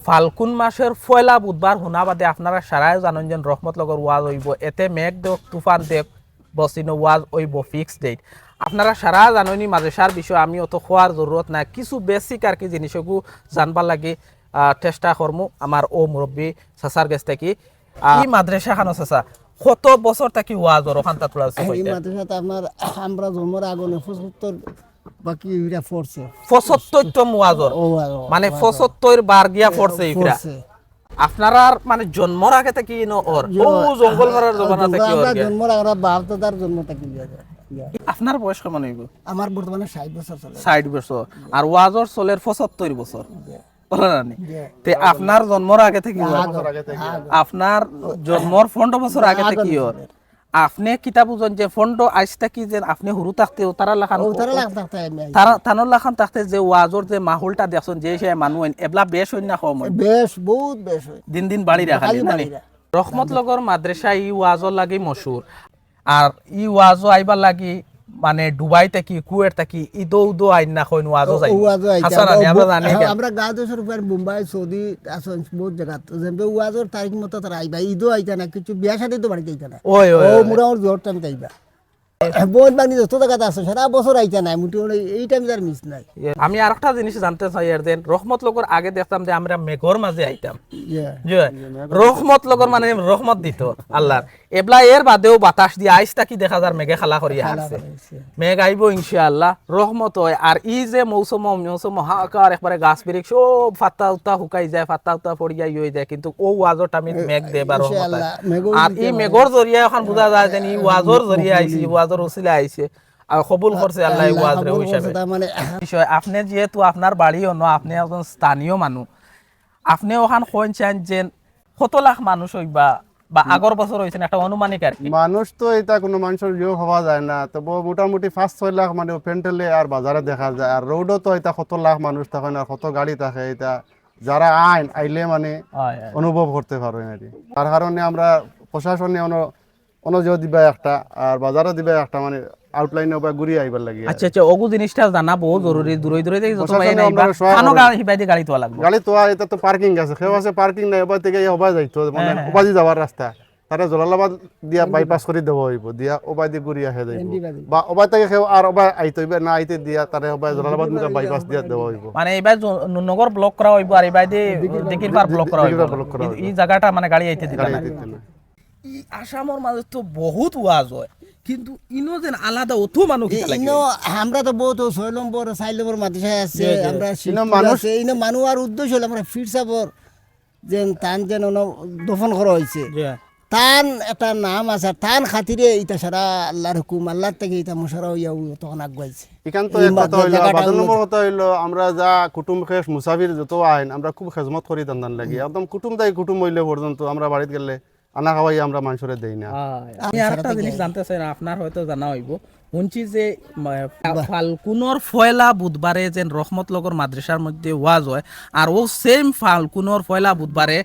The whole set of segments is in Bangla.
ফাল্গুন মাসের পয়লা বুধবার শুনা বাদে আপনারা সারাই জানেন যে রহমত লগর ওয়াজ হইব এতে মেঘ দেখ তুফান দেখ বসিনো ওয়াজ হইব ফিক্স ডেট আপনারা সারা জাননি মাদ্রাসার বিষয় আমি অত খোয়ার জরুরত নাই কিছু বেসিক আর কি জিনিসগু জানবার লাগে চেষ্টা করমু আমার ও মুরব্বী চাচার গেছ থেকে এই মাদ্রাসা খানো চাচা কত বছর থাকি ওয়াজ ওখান তাতলা এই মাদ্রাসাতে আপনার আমরা জন্মের আগে 75 বাকি ইরা পড়ছে 75তম ওয়াজর মানে 75 বার গিয়া পড়ছে ইফরা আপনারা মানে জন্মর আগে থেকে ওর ও জঙ্গল মারার জমানা থেকে ওর জন্মর আগে বাপ দাদার জন্ম থেকে আপনার বয়স কেমন হইব আমার বর্তমানে 60 বছর চলে 60 বছর আর ওয়াজর চলের 75 বছর তে আপনার জন্মর আগে থেকে আপনার জন্মর 15 বছর আগে থেকে ওর আপনি কিতাব বুঝন যে ফন্ড আইসটা কি যে আপনি হুরু থাকতে তারা লাখান তারা তানোর লাখান থাকতে যে ওয়াজর যে মাহৌলটা দেখছেন যে সে মানুষ এবলা বেশ হই না কম বেশ বহুত বেশ দিন দিন বাড়ি রাখা মানে রহমত লগর মাদ্রাসা ই ওয়াজর লাগি মশহুর আর ই ওয়াজও আইবার লাগি মানে দুবাই থেকে কুয়েট থেকে ইদো উদো আইন না কইন ওয়াজও যাই হাসান আলী আমরা জানি আমরা গাঁও দেশের উপর মুম্বাই সৌদি আসন বহুত জায়গা যেমন ওয়াজর তারিখ মতো তারা আইবা ইদো আইতা না কিছু বিয়া শাদী তো বাড়িতে আইতা না ওই ও মুরাওর জোর টাইম আইবা বহুত বানি যত জায়গাতে আছে সারা বছর আইতা নাই মোটামুটি এই টাইম আর মিস নাই আমি আরেকটা জিনিস জানতে চাই এর দেন রহমত লগর আগে দেখতাম যে আমরা মেঘর মাঝে আইতাম রহমত লগর মানে রহমত দিত আল্লাহর এবলা এর বাদেও বাতাস দিয়ে আইসটা কি দেখা যার মেঘে খালা করিয়া আসছে মেঘ আইব ইনশাআল্লাহ রহমত হয় আর ই যে মৌসুম হাহাকার একবারে গাছ বিরিক সব ফাত্তা উত্তা শুকাই যায় ফাত্তা উত্তা পড়িয়া হয়ে যায় কিন্তু ও ওয়াজর টাইমে মেঘ দে বা রহমত আর এই মেঘর জরিয়া এখন বোঝা যায় যে ই ওয়াজর জরিয়া আইছি ওয়াজর ওসিলা আইছে আর কবুল করছে আল্লাহ ওয়াজ রে হিসাবে বিষয় আপনি যেহেতু আপনার বাড়ি অন্য আপনি একজন স্থানীয় মানুষ আপনি ওখান কোন চান যে কত লাখ মানুষ হইবা বা আগর বছর হইছেন একটা অনুমানিক আর কি মানুষ তো এটা কোনো মানুষের ইয়ে হওয়া যায় না তবে মোটামুটি 5-6 লাখ মানে পেন্টেলে আর বাজারে দেখা যায় আর রোডও তো এটা কত লাখ মানুষ থাকে না কত গাড়ি থাকে এটা যারা আইলে মানে অনুভব করতে পারবে না তার কারণে আমরা প্রশাসনে অনুযোগ দিবা একটা আর বাজারও দিবা একটা মানে আউটলাইনে বা ঘুরি আইবার লাগি আচ্ছা আচ্ছা ওগু জিনিসটা জানা বহুত জরুরি দূরে দূরে থেকে যত ভাই নাইবা কানো গাড়ি হিবাইতে গাড়ি তোয়া লাগবে গাড়ি তোয়া এটা তো পার্কিং আছে কেউ আছে পার্কিং নাই ওবা থেকে ওবা যাইতো মানে ওবাজি যাওয়ার রাস্তা তারে জলালাবাদ দিয়া বাইপাস করে দেব হইব দিয়া ওবাদি ঘুরি আহে যাইব বা ওবা থেকে কেউ আর ওবা আইতো না আইতে দিয়া তারে ওবা জলালাবাদ মিটা বাইপাস দিয়া দেব হইব মানে এবাই নগর ব্লক করা হইব আর এবাই দি দিকির পার ব্লক করা হইব এই জায়গাটা মানে গাড়ি আইতে দিতা না ই আসামর মাঝে তো বহুত ওয়াজ হয় কিন্তু ইনো যেন আলাদা অতো মানুষ ইনো আমরা তো বহুত 6 নম্বর 4 নম্বর মাদ্রাসায় আছে আমরা মানুষ ইনো মানুষ আর উদ্দেশ্য হলো আমরা ফিরসাবর যেন তান যেন দফন করা হয়েছে তান একটা নাম আছে তান খাতিরে ইটা সারা আল্লাহর হুকুম আল্লাহর থেকে ইটা মশারা হইয়া তখন আগাইছে এখান তো এক কথা হইলো 12 নম্বর কথা হইলো আমরা যা কুটুম খেস মুসাফির যত আইন আমরা খুব খেজমত করি দান লাগি একদম কুটুম দাই কুটুম হইলে পর্যন্ত আমরা বাড়িতে গেলে আনা খাওয়াই আমরা মানুষরে দেই না আমি আরেকটা জিনিস জানতে চাই আপনার হয়তো জানা হইব শুনছি যে ফাল্গুনের পয়লা বুধবারে যে রহমত লগর মাদ্রাসার মধ্যে ওয়াজ হয় আর ও সেম ফাল্গুনের পয়লা বুধবারে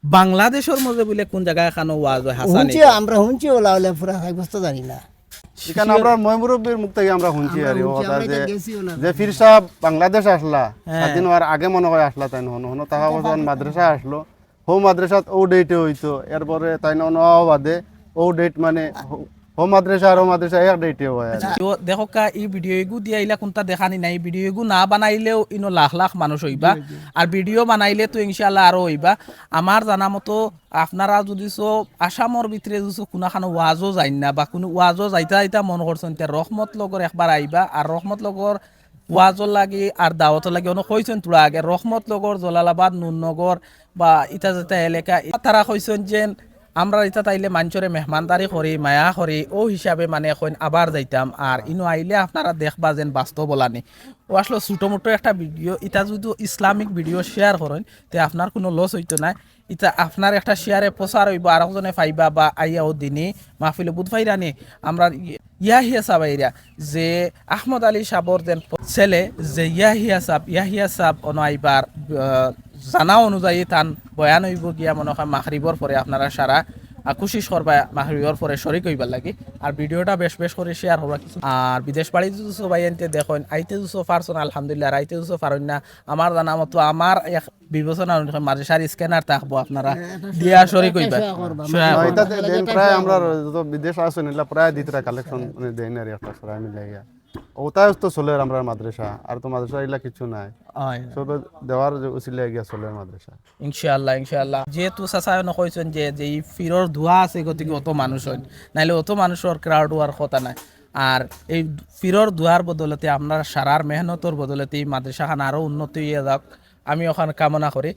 বাংলাদেশের মধ্যে বলে কোন জায়গায় এখানে ওয়াজ হয় হাসানি আমরা শুনছি ওলা ওলা পুরা সাব্যস্ত জানি না এখানে আমরা ময়মুরব্বির মুখ থেকে আমরা শুনছি আর ও কথা যে ফির সাহেব বাংলাদেশ আসলা স্বাধীন হওয়ার আগে মনে হয় আসলা তাই হনো তাহা বছর মাদ্রাসা আসলো হো মাদ্রাসাত ও ডেটে হইতো এরপরে তাই বাদে ও ডেট মানে হো মাদ্রাসা আর ও মাদ্রাসা এক ডেটে হয় দেখো কা এই ভিডিও এগু দিয়ে আইলা কোনটা দেখানি নাই ভিডিও এগু না বানাইলেও ইনো লাখ লাখ মানুষ হইবা আর ভিডিও বানাইলে তো ইনশাআল্লাহ আরো হইবা আমার জানা মতো আপনারা যদি আসামর ভিতরে যদি কোনাখানো ওয়াজও যাই না বা কোনো ওয়াজও যাইতা মন করছেন রহমত লগর একবার আইবা আর রহমত লগর ওয়াজর লাগি আর দাওয়াতর লাগি অনেক কইছেন তোরা আগে রহমত লগর জলালাবাদ নুরনগর বা ইটা যেটা এলাকা তারা কইছেন যে আমরা ইটা তাইলে মানুষরে মেহমানদারি করি মায়া করি ও হিসাবে মানে এখন আবার যাইতাম আর ইনো আইলে আপনারা দেখবা যেন বাস্তব বলানি ও আসলে ছোটো মোটো একটা ভিডিও এটা যদি ইসলামিক ভিডিও শেয়ার করেন তে আপনার কোনো লস হইতো না এটা আপনার একটা শেয়ারে প্রচার হইব আর একজনে পাইবা বা আইয়াও দিনে মাহফিলে বুধ ফাইরানি আমরা ইয়াহিয়া সাবাইরা যে আহমদ আলী সাবর যেন ছেলে যে ইয়াহিয়া সাব অন আইবার জানা অনুযায়ী তান বয়ান হইব গিয়া মনে হয় মাগরিবর পরে আপনারা সারা কোশিশ করবা মাহরিয়র পরে শরিক হইবার লাগি আর ভিডিওটা বেশ বেশ করে শেয়ার হবা কিছু আর বিদেশ বাড়ি দুশো ভাই আনতে দেখুন আইতে দুশো পারছন আলহামদুলিল্লাহ আর আইতে দুশো পারেন না আমার জানা মতো আমার এক বিবেচনা অনুযায়ী মাদ্রাসার স্ক্যানার থাকবো আপনারা দিয়া শরিক হইবা এটা দেন প্রায় আমরা যত বিদেশ আসেন এগুলা প্রায় দিতরা কালেকশন মানে দেন আর একটা সরাই মিলে গিয়া ওটাই তো চলে আমরা মাদ্রাসা আর তো মাদ্রাসা এগুলা কিছু নাই সব দেওয়ার উচিলে গিয়া চলে মাদ্রাসা ইনশাআল্লাহ ইনশাআল্লাহ যেহেতু চাচায়ন কইছেন যে এই ফিরর ধোয়া আছে গতিকে অত মানুষ হয় নাইলে অত মানুষের ক্রাউড হওয়ার কথা নাই আর এই ফিরর ধোয়ার বদলতে আপনার সারার মেহনতর বদলতে এই মাদ্রাসাখান আরো উন্নতি হয়ে যাক আমি ওখানে কামনা করি